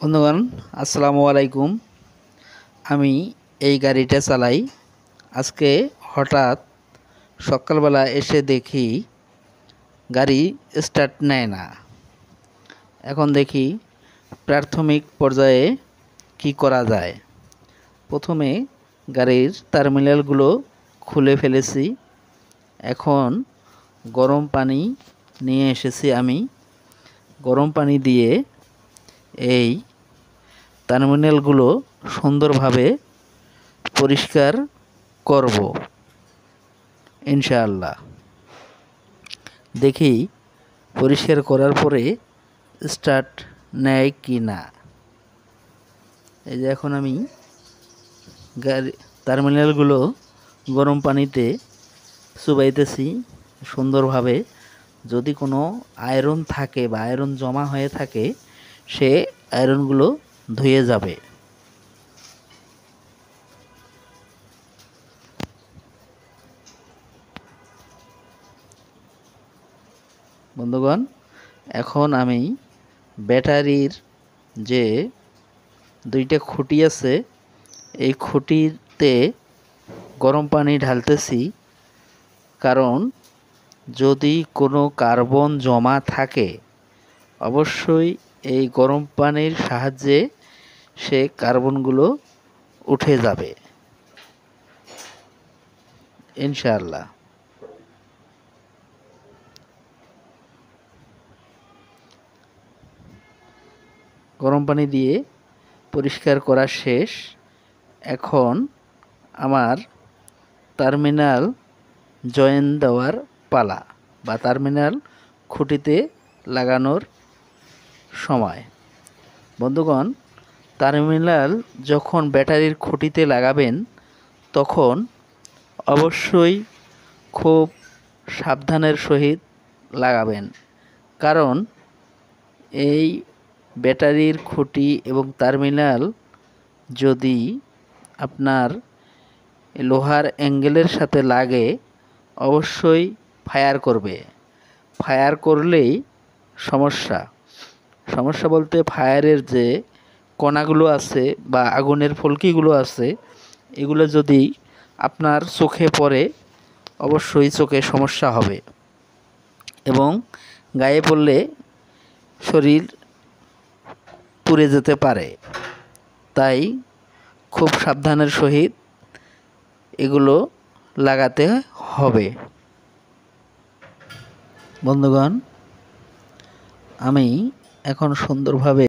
বন্ধুগণ, আসসালামু আলাইকুম। আমি এই গাড়িটা চালাই। আজকে হঠাৎ সকালবেলা এসে দেখি গাড়ি স্টার্ট নেয় না। এখন দেখি প্রাথমিক পর্যায়ে কি করা যায়। প্রথমে গাড়ির টার্মিনালগুলো খুলে ফেলেছি। এখন গরম পানি নিয়ে এসেছি আমি। গরম পানি দিয়ে এই টার্মিনালগুলো সুন্দরভাবে পরিষ্কার করব ইনশাআল্লাহ। দেখি পরিষ্কার করার পরে স্টার্ট নেয় কি না। এই যে এখন আমি গাড়ি টার্মিনালগুলো গরম পানিতে চুবাইতেছি সুন্দরভাবে। যদি কোনো আয়রন থাকে বা আয়রন জমা হয়ে থাকে, সে আয়রনগুলো ধুয়ে যাবে। বন্ধুগণ, এখন আমি ব্যাটারির যে দুইটা খুঁটি আছে, এই খুঁটিতে গরম পানি ঢালতেছি। কারণ যদি কোনো কার্বন জমা থাকে, অবশ্যই এই গরম পানির সাহায্যে সে কার্বনগুলো উঠে যাবে ইনশাআল্লাহ। গরম পানি দিয়ে পরিষ্কার করা শেষ। এখন আমার টার্মিনাল জয়েন দেওয়ার পালা বা টার্মিনাল খুঁটিতে লাগানোর সময়। বন্ধুগণ, টার্মিনাল যখন ব্যাটারির খুঁটিতে লাগাবেন, তখন অবশ্যই খুব সাবধানের সহিত লাগাবেন। কারণ এই ব্যাটারির খুঁটি এবং টার্মিনাল যদি আপনার লোহার অ্যাঙ্গেলের সাথে লাগে, অবশ্যই ফায়ার করবে। ফায়ার করলেই সমস্যা বলতে ফায়ারের যে কণাগুলো আছে বা আগুনের ফুলকিগুলো আছে, এগুলো যদি আপনার চোখে পড়ে, অবশ্যই চোখে সমস্যা হবে এবং গায়ে পড়লে শরীর পুড়ে যেতে পারে। তাই খুব সাবধানের সহিত এগুলো লাগাতে হবে। বন্ধুগণ, আমি এখন সুন্দরভাবে